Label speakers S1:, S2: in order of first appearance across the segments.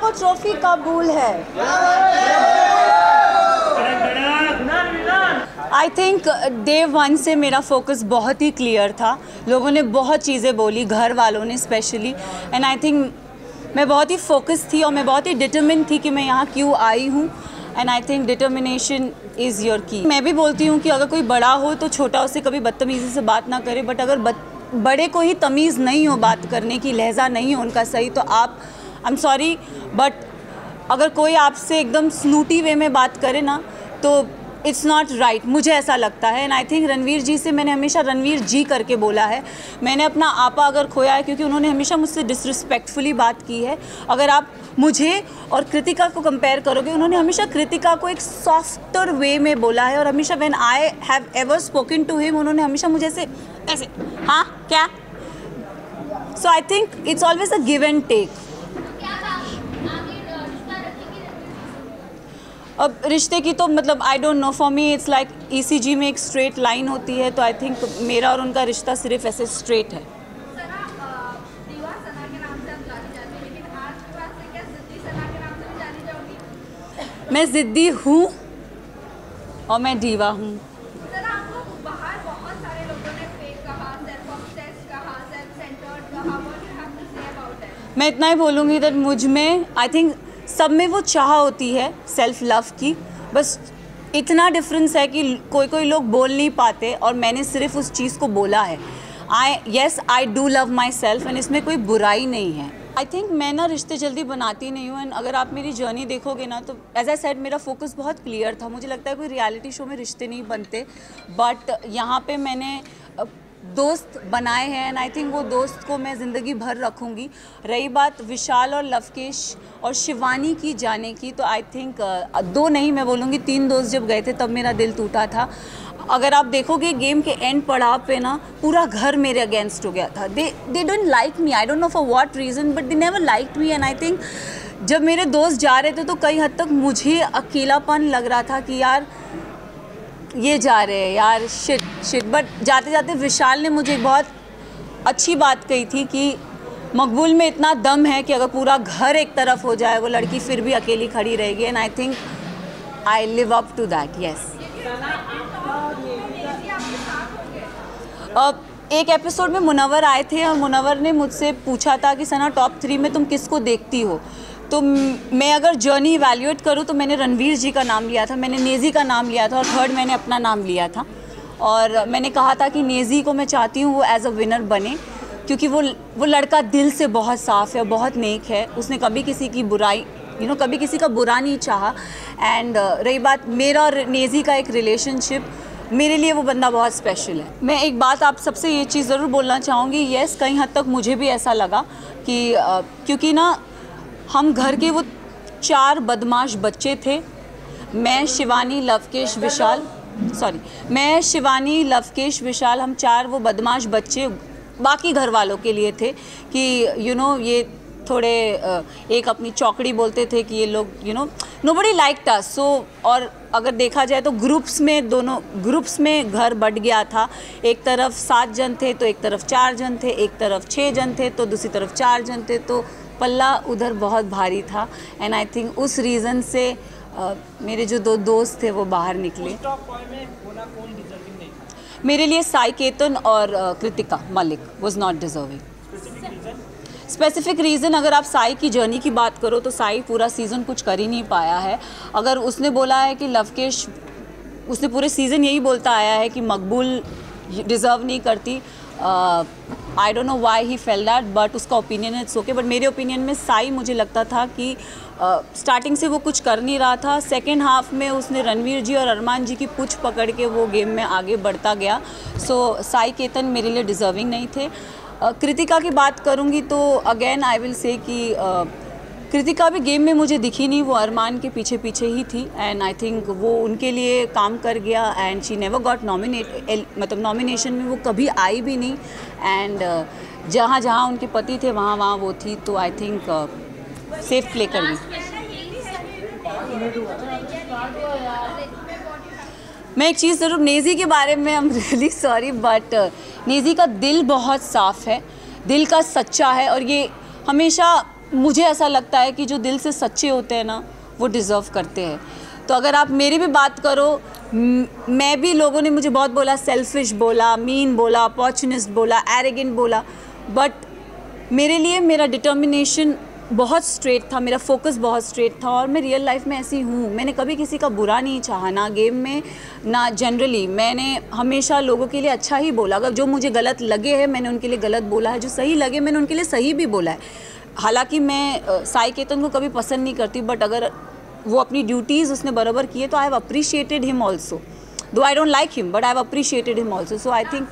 S1: को ट्रॉफी कबूल है। आई थिंक डे 1 से मेरा फोकस बहुत ही क्लियर था। लोगों ने बहुत चीज़ें बोली, घर वालों ने स्पेशली, एंड आई थिंक मैं बहुत ही फोकस थी और मैं बहुत ही डिटरमिन थी कि मैं यहाँ क्यों आई हूँ। And I think determination is your की। मैं भी बोलती हूँ कि अगर कोई बड़ा हो तो छोटा उससे कभी बदतमीज़ी से बात ना करे, बट अगर बड़े को ही तमीज़ नहीं हो बात करने की, लहजा नहीं हो उनका सही, तो आप, आई एम सॉरी बट अगर कोई आपसे एकदम स्नूटी वे में बात करे ना तो इट्स नॉट राइट, मुझे ऐसा लगता है। एंड आई थिंक रणवीर जी से मैंने हमेशा रणवीर जी करके बोला है। मैंने अपना आपा अगर खोया है क्योंकि उन्होंने हमेशा मुझसे डिसरिस्पेक्टफुली बात की है। अगर आप मुझे और कृतिका को कंपेयर करोगे, उन्होंने हमेशा कृतिका को एक सॉफ्टर वे में बोला है, और हमेशा when I have ever spoken to him, उन्होंने हमेशा मुझे ऐसे हाँ क्या। So I think it's always a give and take. अब रिश्ते की तो मतलब I don't know, for me it's like ECG में एक स्ट्रेट लाइन होती है, तो आई थिंक मेरा और उनका रिश्ता सिर्फ ऐसे स्ट्रेट है। मैं ज़िद्दी हूँ और मैं दीवा हूँ। मैं इतना ही बोलूँगी दैट मुझ में, आई थिंक सब में वो चाह होती है सेल्फ लव की, बस इतना डिफरेंस है कि कोई लोग बोल नहीं पाते और मैंने सिर्फ उस चीज़ को बोला है। I do love my self, and इसमें कोई बुराई नहीं है। आई थिंक मैं ना रिश्ते जल्दी बनाती नहीं हूँ, एंड अगर आप मेरी जर्नी देखोगे ना तो एज आई सेड मेरा फोकस बहुत क्लियर था। मुझे लगता है कोई रियलिटी शो में रिश्ते नहीं बनते, बट यहाँ पे मैंने दोस्त बनाए हैं, एंड आई थिंक वो दोस्त को मैं ज़िंदगी भर रखूँगी। रही बात विशाल और लवकेश और शिवानी की जाने की, तो आई थिंक 2 नहीं मैं बोलूँगी 3 दोस्त जब गए थे तब मेरा दिल टूटा था। अगर आप देखोगे गेम के एंड पड़ाव पे ना पूरा घर मेरे अगेंस्ट हो गया था। They don't like me, I don't know for what reason, but they never liked me. And I think जब मेरे दोस्त जा रहे थे तो कई हद तक मुझे अकेलापन लग रहा था कि यार ये जा रहे हैं यार, शिट। बट जाते जाते विशाल ने मुझे एक बहुत अच्छी बात कही थी कि मकबूल में इतना दम है कि अगर पूरा घर एक तरफ हो जाए वो लड़की फिर भी अकेली खड़ी रहेगी। And I think I live up to that, yes. अब एक एपिसोड में मुनव्वर आए थे और मुनव्वर ने मुझसे पूछा था कि सना टॉप 3 में तुम किसको देखती हो, तो मैं अगर जर्नी इवैल्यूएट करूँ तो मैंने रणवीर जी का नाम लिया था, मैंने नेज़ी का नाम लिया था, और थर्ड मैंने अपना नाम लिया था। और मैंने कहा था कि नेज़ी को मैं चाहती हूँ वो एज अ विनर बने, क्योंकि वो लड़का दिल से बहुत साफ़ है, बहुत नेक है। उसने कभी किसी की बुराई कभी किसी का बुरा नहीं चाहा। एंड रही बात मेरा और नेज़ी का एक रिलेशनशिप, मेरे लिए वो बंदा बहुत स्पेशल है। मैं एक बात आप सबसे ये चीज़ ज़रूर बोलना चाहूँगी, येस कई हद तक मुझे भी ऐसा लगा कि क्योंकि ना हम घर के वो 4 बदमाश बच्चे थे, मैं शिवानी लवकेश विशाल, हम 4 वो बदमाश बच्चे बाकी घर वालों के लिए थे कि ये थोड़े एक अपनी चौकड़ी बोलते थे कि ये लोग नोबडी लाइक्ड अस। सो और अगर देखा जाए तो दोनों ग्रुप्स में घर बट गया था। एक तरफ 7 जन थे तो एक तरफ 4 जन थे, एक तरफ 6 जन थे तो दूसरी तरफ 4 जन थे, तो पल्ला उधर बहुत भारी था। एंड आई थिंक उस रीज़न से मेरे जो 2 दोस्त थे वो बाहर निकले। मेरे लिए साई केतन और Kritika Malik was not deserving. Specific reason अगर आप साई की जर्नी की बात करो तो साई पूरा सीज़न कुछ कर ही नहीं पाया है। अगर उसने बोला है कि लवकेश, उसने पूरे सीज़न यही बोलता आया है कि मकबूल डिज़र्व नहीं करती। आई don't know why he fail that, but उसका ओपिनियन है, इट्स ओके। बट मेरे ओपिनियन में साई, मुझे लगता था कि स्टार्टिंग से वो कुछ कर नहीं रहा था। सेकेंड हाफ में उसने रणवीर जी और अरमान जी की पूछ पकड़ के वो गेम में आगे बढ़ता गया। सो साई केतन मेरे लिए डिज़र्विंग नहीं थे। कृतिका की बात करूँगी तो अगेन आई विल से कि कृतिका भी गेम में मुझे दिखी नहीं, वो अरमान के पीछे पीछे ही थी। एंड आई थिंक वो उनके लिए काम कर गया, एंड शी नेवर गॉट मतलब नॉमिनेशन में वो कभी आई भी नहीं। एंड जहाँ जहाँ उनके पति थे वहाँ वहाँ वो थी, तो आई थिंक सेफ प्ले कर गई। मैं एक चीज़ ज़रूर नेज़ी के बारे में, I am really sorry but Naezy का दिल बहुत साफ़ है, दिल का सच्चा है, और ये हमेशा मुझे ऐसा लगता है कि जो दिल से सच्चे होते हैं ना वो डिज़र्व करते हैं। तो अगर आप मेरी भी बात करो, मैं भी, लोगों ने मुझे बहुत बोला, सेल्फिश बोला, मीन बोला, अपॉर्चुनिस्ट बोला, एरोगेंट बोला, बट मेरे लिए मेरा डिटर्मिनेशन बहुत स्ट्रेट था, मेरा फोकस बहुत स्ट्रेट था और मैं रियल लाइफ में ऐसी हूँ। मैंने कभी किसी का बुरा नहीं चाहा, ना गेम में ना जनरली। मैंने हमेशा लोगों के लिए अच्छा ही बोला। अगर जो मुझे गलत लगे हैं मैंने उनके लिए गलत बोला है, जो सही लगे मैंने उनके लिए सही भी बोला है। हालांकि मैं साई केतन को कभी पसंद नहीं करती, बट अगर वो अपनी ड्यूटीज़ उसने बराबर किए तो I have appreciated him also, though I don't like him but I have appreciated him also. So I think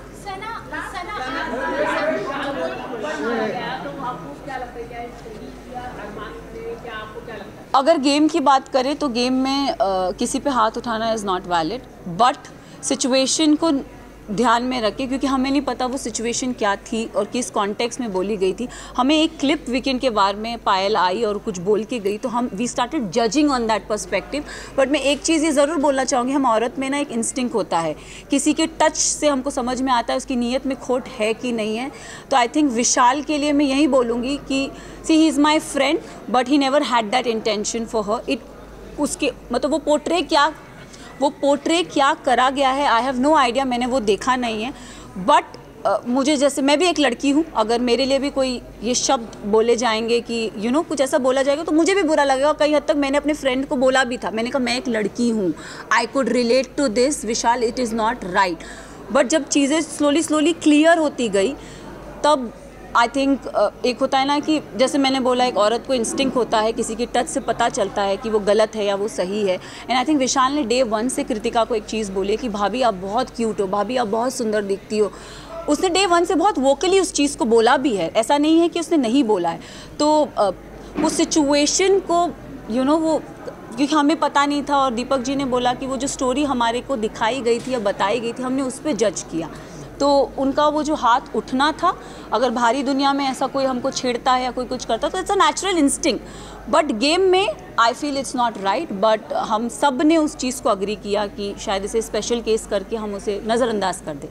S1: अगर गेम की बात करें तो गेम में किसी पे हाथ उठाना is not valid, but situation को ध्यान में रखें, क्योंकि हमें नहीं पता वो सिचुएशन क्या थी और किस कॉन्टेक्स्ट में बोली गई थी। हमें एक क्लिप वीकेंड के बारे में पायल आई और कुछ बोल के गई तो हम we started judging on that perspective. But मैं एक चीज़ ये ज़रूर बोलना चाहूँगी, हम औरत में ना एक इंस्टिंक्ट होता है, किसी के टच से हमको समझ में आता है उसकी नीयत में खोट है कि नहीं है। तो आई थिंक विशाल के लिए मैं यही बोलूँगी कि see he is my friend but he never had that intention for her. It उसके मतलब वो पोर्ट्रे क्या करा गया है आई हैव नो आइडिया, मैंने वो देखा नहीं है। बट मुझे, जैसे मैं भी एक लड़की हूँ, अगर मेरे लिए भी कोई ये शब्द बोले जाएंगे कि कुछ ऐसा बोला जाएगा तो मुझे भी बुरा लगेगा। कई हद तक मैंने अपने फ्रेंड को बोला भी था, मैंने कहा मैं एक लड़की हूँ, I could relate to this Vishal, it is not right. But जब चीज़ें स्लोली क्लियर होती गई तब आई थिंक एक होता है ना कि जैसे मैंने बोला, एक औरत को इंस्टिंक्ट होता है, किसी की टच से पता चलता है कि वो गलत है या वो सही है। एंड आई थिंक विशाल ने डे 1 से कृतिका को एक चीज़ बोली कि भाभी आप बहुत क्यूट हो, भाभी आप बहुत सुंदर दिखती हो। उसने डे 1 से बहुत वोकली उस चीज़ को बोला भी है, ऐसा नहीं है कि उसने नहीं बोला है। तो उस सिचुएशन को वो, क्योंकि हमें पता नहीं था और दीपक जी ने बोला कि वो जो स्टोरी हमारे को दिखाई गई थी या बताई गई थी हमने उस पर जज किया। तो उनका वो जो हाथ उठना था, अगर भारी दुनिया में ऐसा कोई हमको छेड़ता है या कोई कुछ करता है तो it's a natural instinct. But game में I feel it's not right. But हम सब ने उस चीज़ को अग्री किया कि शायद इसे स्पेशल केस करके हम उसे नज़रअंदाज कर दें।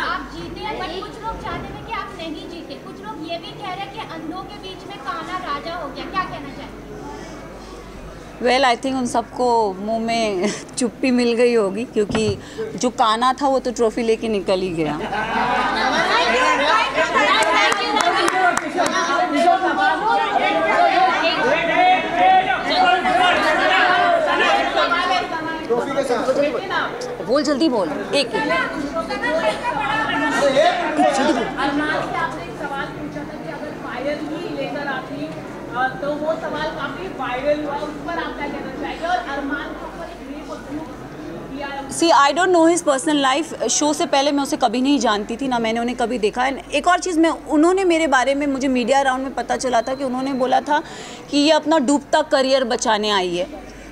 S2: आप जीते हैं, बट कुछ लोग चाहते हैं कि आप नहीं जीते। कुछ लोग ये भी कह रहे हैं कि अंधों के बीच में काना राजा हो गया, क्या कहना चाहेंगे?
S1: वेल आई थिंक उन सबको मुंह में चुप्पी मिल गई होगी, क्योंकि जो काना था वो तो ट्रॉफी लेके निकल ही गया। बोल जल्दी बोल, एक
S3: तो वो सवाल काफी वायरल हुआ, उस पर आप क्या कहना चाहेंगे? और Armaan
S1: see I don't know his personal life. Show से पहले मैं उसे कभी नहीं जानती थी, ना मैंने उन्हें कभी देखा। एक और चीज़, उन्होंने मेरे बारे में, मुझे मीडिया राउंड में पता चला था कि उन्होंने बोला था कि ये अपना डूबता करियर बचाने आई है।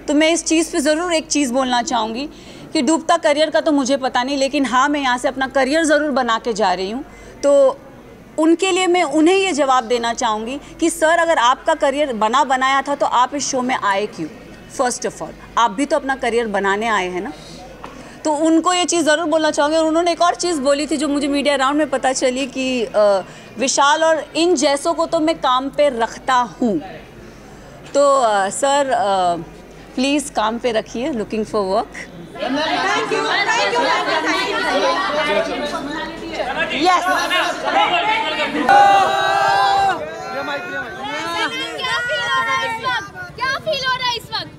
S1: तो मैं इस चीज़ पे ज़रूर एक चीज़ बोलना चाहूँगी कि डूबता करियर का तो मुझे पता नहीं, लेकिन हाँ मैं यहाँ से अपना करियर ज़रूर बना के जा रही हूँ। तो उनके लिए मैं उन्हें ये जवाब देना चाहूँगी कि सर, अगर आपका करियर बनाया था तो आप इस शो में आए क्यों? फर्स्ट ऑफ ऑल आप भी तो अपना करियर बनाने आए हैं ना। तो उनको ये चीज़ ज़रूर बोलना चाहूँगी। और उन्होंने एक और चीज़ बोली थी जो मुझे मीडिया राउंड में पता चली कि विशाल और इन जैसों को तो मैं काम पे रखता हूँ। तो सर प्लीज़ काम पे रखिए, लुकिंग फॉर वर्क। यस
S2: क्या फील हो रहा है इस वक्त?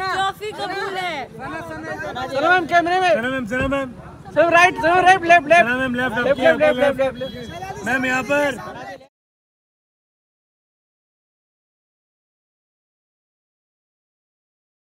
S1: ट्रॉफी कबूल है।
S4: कैमरे में राइट लेफ्ट मैम यहाँ पर